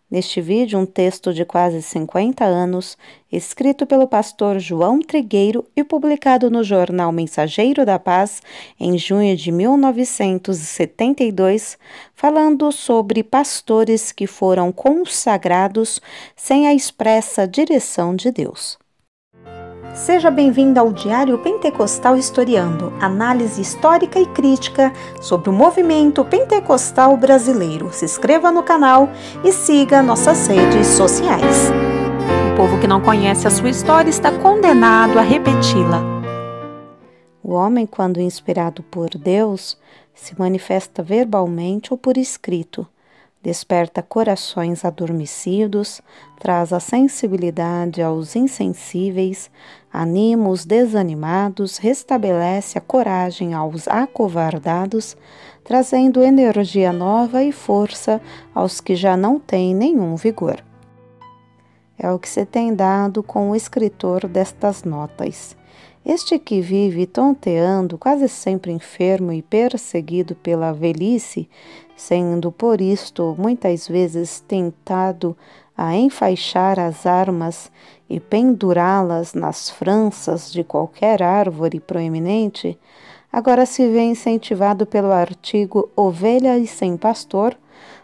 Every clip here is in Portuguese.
Neste vídeo, um texto de quase 50 anos, escrito pelo pastor João Trigueiro e publicado no jornal Mensageiro da Paz em junho de 1972, falando sobre pastores que foram consagrados sem a expressa direção de Deus. Seja bem-vindo ao Diário Pentecostal Historiando, análise histórica e crítica sobre o movimento pentecostal brasileiro. Se inscreva no canal e siga nossas redes sociais. O povo que não conhece a sua história está condenado a repeti-la. O homem, quando inspirado por Deus, se manifesta verbalmente ou por escrito. Desperta corações adormecidos, traz a sensibilidade aos insensíveis, anima os desanimados, restabelece a coragem aos acovardados, trazendo energia nova e força aos que já não têm nenhum vigor. É o que se tem dado com o escritor destas notas. Este que vive tonteando, quase sempre enfermo e perseguido pela velhice, sendo por isto muitas vezes tentado a enfaixar as armas e pendurá-las nas franças de qualquer árvore proeminente, agora se vê incentivado pelo artigo Ovelha e Sem Pastor,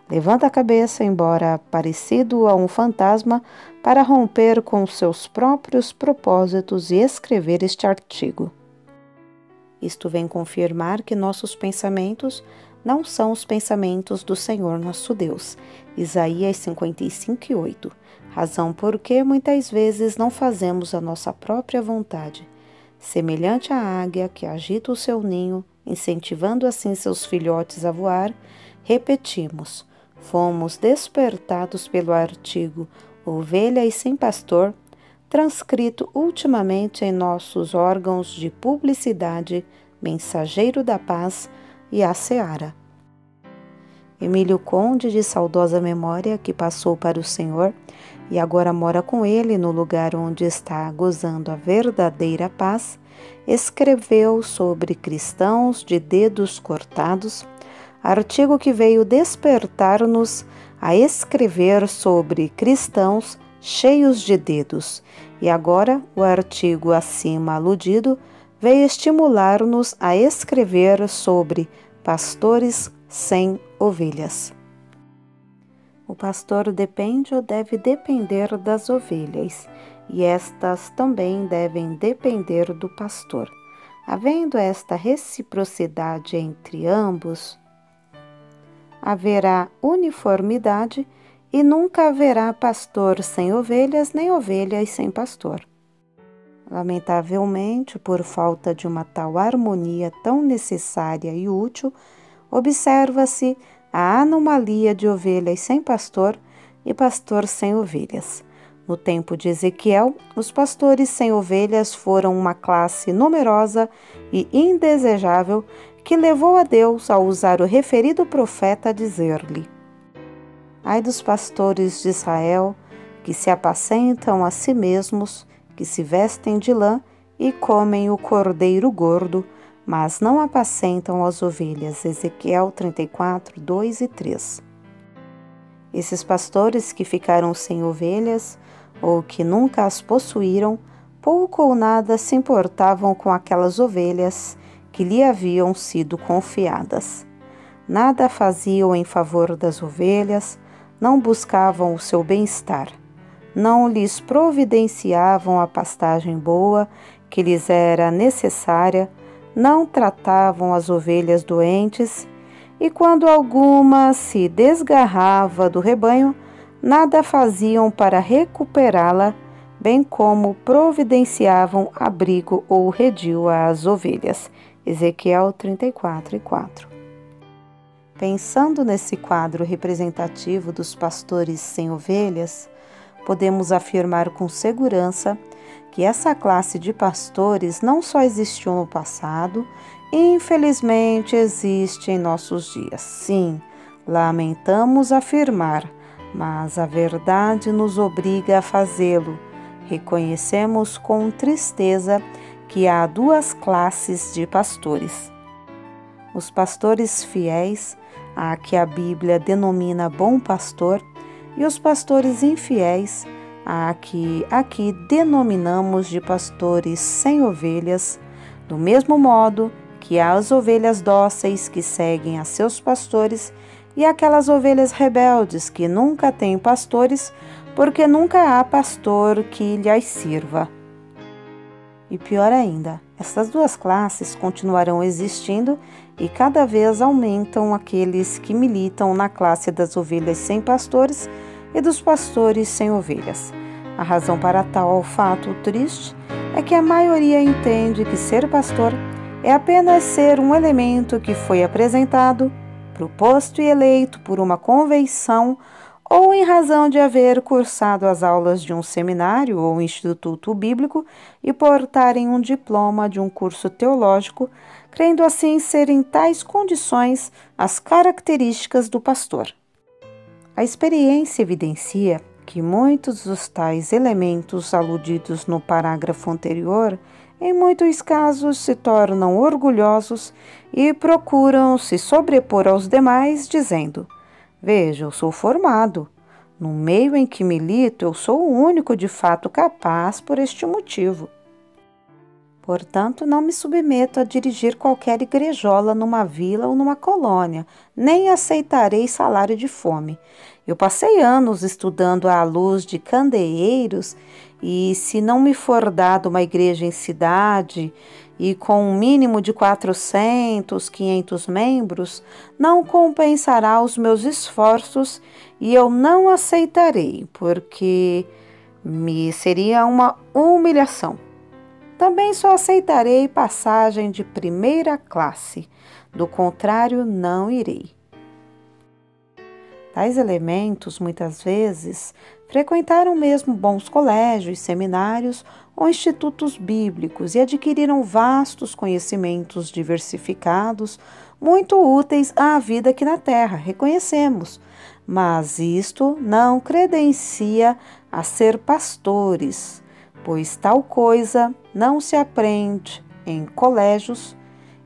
levanta a cabeça, embora parecido a um fantasma, para romper com seus próprios propósitos e escrever este artigo. Isto vem confirmar que nossos pensamentos não são os pensamentos do Senhor nosso Deus. Isaías 55:8. Razão por que muitas vezes não fazemos a nossa própria vontade. Semelhante à águia que agita o seu ninho, incentivando assim seus filhotes a voar, repetimos: fomos despertados pelo artigo Ovelha e Sem Pastor, transcrito ultimamente em nossos órgãos de publicidade Mensageiro da Paz e a Seara. Emílio Conde, de saudosa memória, que passou para o Senhor e agora mora com ele no lugar onde está gozando a verdadeira paz, escreveu sobre cristãos de dedos cortados, artigo que veio despertar-nos a escrever sobre cristãos cheios de dedos, e agora o artigo acima aludido veio estimular-nos a escrever sobre pastores sem ovelhas. O pastor depende ou deve depender das ovelhas, e estas também devem depender do pastor. Havendo esta reciprocidade entre ambos, haverá uniformidade e nunca haverá pastor sem ovelhas, nem ovelhas sem pastor. Lamentavelmente, por falta de uma tal harmonia tão necessária e útil, observa-se a anomalia de ovelhas sem pastor e pastor sem ovelhas. No tempo de Ezequiel, os pastores sem ovelhas foram uma classe numerosa e indesejável que levou a Deus a usar o referido profeta a dizer-lhe: ai dos pastores de Israel, que se apacentam a si mesmos, que se vestem de lã e comem o cordeiro gordo, mas não apacentam as ovelhas. Ezequiel 34, 2 e 3. Esses pastores que ficaram sem ovelhas, ou que nunca as possuíram, pouco ou nada se importavam com aquelas ovelhas que lhe haviam sido confiadas. Nada faziam em favor das ovelhas, não buscavam o seu bem-estar, não lhes providenciavam a pastagem boa que lhes era necessária, não tratavam as ovelhas doentes, e quando alguma se desgarrava do rebanho, nada faziam para recuperá-la, bem como providenciavam abrigo ou redil às ovelhas. Ezequiel 34:4. Pensando nesse quadro representativo dos pastores sem ovelhas, podemos afirmar com segurança que essa classe de pastores não só existiu no passado, e infelizmente existe em nossos dias. Sim, lamentamos afirmar, mas a verdade nos obriga a fazê-lo. Reconhecemos com tristeza que há duas classes de pastores: os pastores fiéis, a que a Bíblia denomina bom pastor, e os pastores infiéis, a que aqui denominamos de pastores sem ovelhas, do mesmo modo que há as ovelhas dóceis que seguem a seus pastores e aquelas ovelhas rebeldes que nunca têm pastores, porque nunca há pastor que lhes sirva. E pior ainda, essas duas classes continuarão existindo e cada vez aumentam aqueles que militam na classe das ovelhas sem pastores e dos pastores sem ovelhas. A razão para tal fato triste é que a maioria entende que ser pastor é apenas ser um elemento que foi apresentado, proposto e eleito por uma convenção ou em razão de haver cursado as aulas de um seminário ou instituto bíblico e portarem um diploma de um curso teológico, crendo assim ser em tais condições as características do pastor. A experiência evidencia que muitos dos tais elementos aludidos no parágrafo anterior, em muitos casos se tornam orgulhosos e procuram se sobrepor aos demais, dizendo: veja, eu sou formado. No meio em que milito, eu sou o único de fato capaz por este motivo. Portanto, não me submeto a dirigir qualquer igrejola numa vila ou numa colônia, nem aceitarei salário de fome. Eu passei anos estudando à luz de candeeiros e, se não me for dado uma igreja em cidade e com um mínimo de 400, 500 membros, não compensará os meus esforços e eu não aceitarei, porque me seria uma humilhação. Também só aceitarei passagem de primeira classe, do contrário, não irei. Tais elementos, muitas vezes, frequentaram mesmo bons colégios, seminários ou institutos bíblicos e adquiriram vastos conhecimentos diversificados, muito úteis à vida aqui na Terra, reconhecemos, mas isto não credencia a ser pastores, pois tal coisa não se aprende em colégios,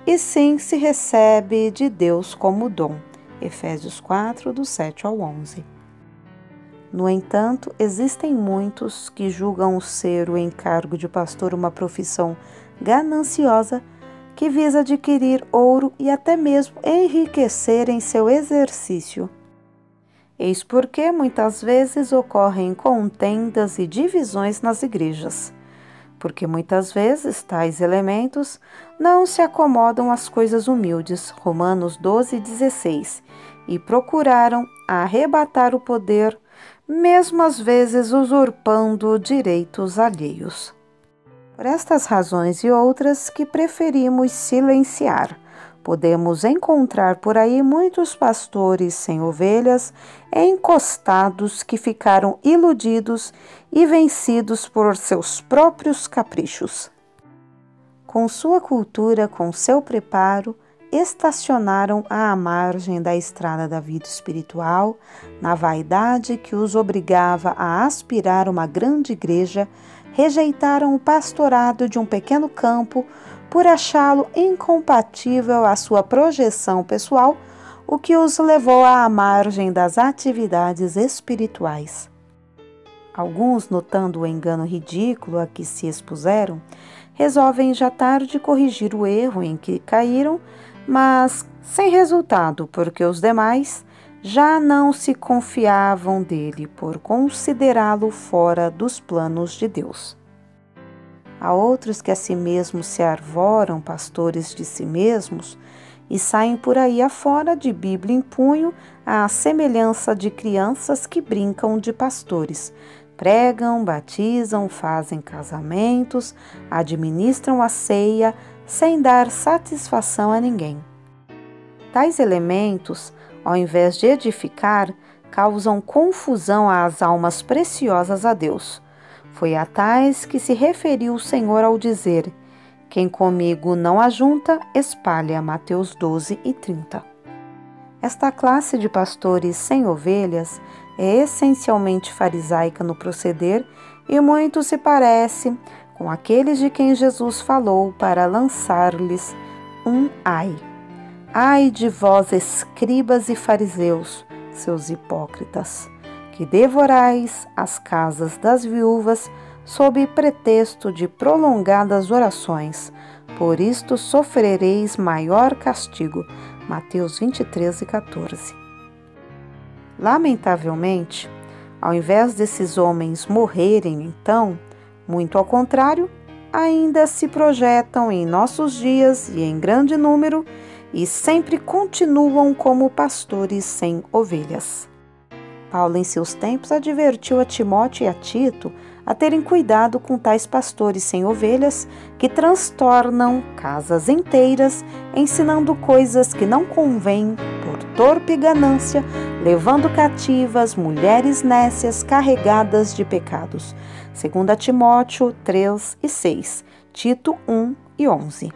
e sim se recebe de Deus como dom. Efésios 4, do 7 ao 11. No entanto, existem muitos que julgam ser o encargo de pastor uma profissão gananciosa que visa adquirir ouro e até mesmo enriquecer em seu exercício. Eis porque muitas vezes ocorrem contendas e divisões nas igrejas, porque muitas vezes tais elementos não se acomodam às coisas humildes, Romanos 12:16, e procuraram arrebatar o poder, mesmo às vezes usurpando direitos alheios. Por estas razões e outras que preferimos silenciar, podemos encontrar por aí muitos pastores sem ovelhas, encostados que ficaram iludidos e vencidos por seus próprios caprichos. Com sua cultura, com seu preparo, estacionaram à margem da estrada da vida espiritual, na vaidade que os obrigava a aspirar uma grande igreja, rejeitaram o pastorado de um pequeno campo por achá-lo incompatível à sua projeção pessoal, o que os levou à margem das atividades espirituais. Alguns, notando o engano ridículo a que se expuseram, resolvem já tarde corrigir o erro em que caíram, mas sem resultado, porque os demais já não se confiavam dele por considerá-lo fora dos planos de Deus. Há outros que a si mesmos se arvoram pastores de si mesmos e saem por aí afora de Bíblia em punho, à semelhança de crianças que brincam de pastores. Pregam, batizam, fazem casamentos, administram a ceia, sem dar satisfação a ninguém. Tais elementos, ao invés de edificar, causam confusão às almas preciosas a Deus. Foi a tais que se referiu o Senhor ao dizer: quem comigo não ajunta, espalha. Mateus 12:30. Esta classe de pastores sem ovelhas é essencialmente farisaica no proceder e muito se parece com aqueles de quem Jesus falou para lançar-lhes um ai. Ai de vós, escribas e fariseus, seus hipócritas, que devorais as casas das viúvas sob pretexto de prolongadas orações. Por isto sofrereis maior castigo. Mateus 23:14. Lamentavelmente, ao invés desses homens morrerem então, muito ao contrário, ainda se projetam em nossos dias e em grande número e sempre continuam como pastores sem ovelhas. Paulo, em seus tempos, advertiu a Timóteo e a Tito a terem cuidado com tais pastores sem ovelhas que transtornam casas inteiras, ensinando coisas que não convêm por torpe ganância, levando cativas mulheres nécias carregadas de pecados. 2 Timóteo 3 e 6, Tito 1 e 11.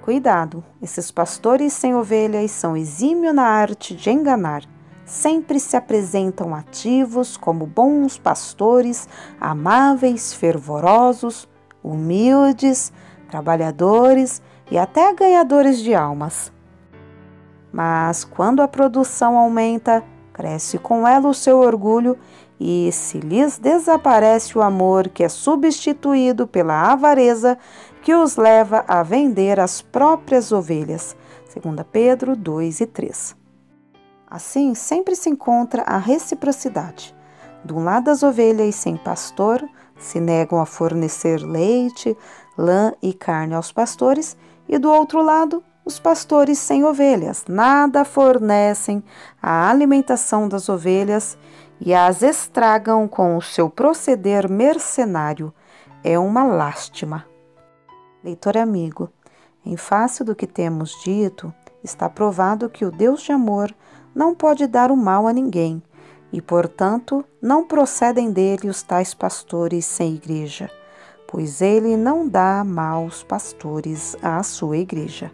Cuidado, esses pastores sem ovelhas são exímios na arte de enganar. Sempre se apresentam ativos como bons pastores, amáveis, fervorosos, humildes, trabalhadores e até ganhadores de almas. Mas quando a produção aumenta, cresce com ela o seu orgulho e se lhes desaparece o amor, que é substituído pela avareza que os leva a vender as próprias ovelhas. 2 Pedro 2 e 3. Assim, sempre se encontra a reciprocidade. De um lado, as ovelhas sem pastor se negam a fornecer leite, lã e carne aos pastores, e do outro lado, os pastores sem ovelhas nada fornecem à alimentação das ovelhas e as estragam com o seu proceder mercenário. É uma lástima. Leitor amigo, em face do que temos dito, está provado que o Deus de amor não pode dar o mal a ninguém, e, portanto, não procedem dele os tais pastores sem igreja, pois ele não dá maus pastores à sua igreja.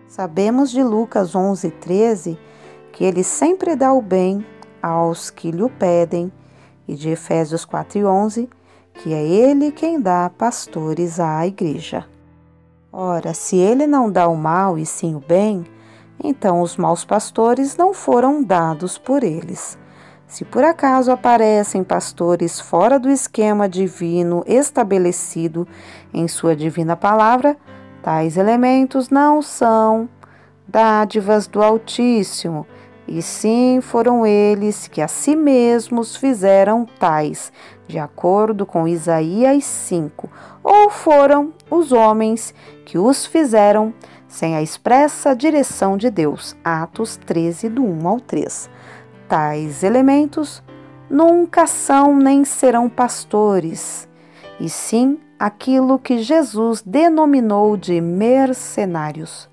Sabemos de Lucas 11:13 que ele sempre dá o bem aos que lhe o pedem, e de Efésios 4:11 que é ele quem dá pastores à igreja. Ora, se ele não dá o mal e sim o bem, então os maus pastores não foram dados por eles. Se por acaso aparecem pastores fora do esquema divino estabelecido em sua divina palavra, tais elementos não são dádivas do Altíssimo, e sim foram eles que a si mesmos fizeram tais, de acordo com Isaías 5, ou foram os homens que os fizeram sem a expressa direção de Deus. Atos 13, do 1 ao 3. Tais elementos nunca são nem serão pastores, e sim aquilo que Jesus denominou de mercenários.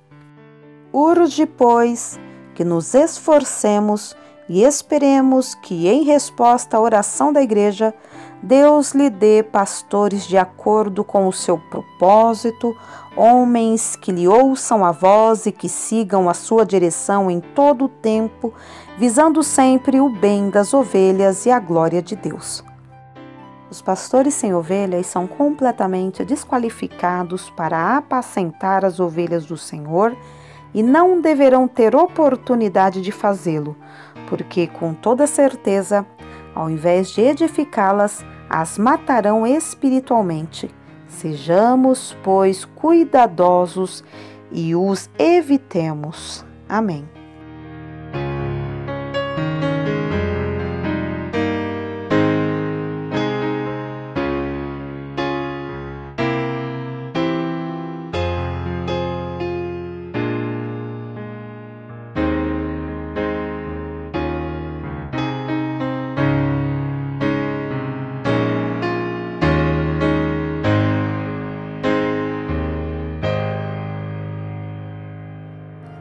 Urge, pois, que nos esforcemos e esperemos que, em resposta à oração da Igreja, Deus lhe dê pastores de acordo com o seu propósito, homens que lhe ouçam a voz e que sigam a sua direção em todo o tempo, visando sempre o bem das ovelhas e a glória de Deus. Os pastores sem ovelhas são completamente desqualificados para apacentar as ovelhas do Senhor e não deverão ter oportunidade de fazê-lo, porque, com toda certeza, ao invés de edificá-las, as matarão espiritualmente. Sejamos, pois, cuidadosos e os evitemos. Amém.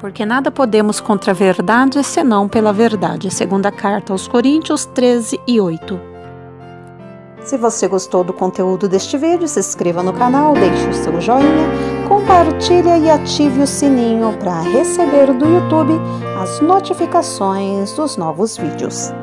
Porque nada podemos contra a verdade, senão pela verdade. Segunda carta aos Coríntios 13 e 8. Se você gostou do conteúdo deste vídeo, se inscreva no canal, deixe o seu joinha, compartilhe e ative o sininho para receber do YouTube as notificações dos novos vídeos.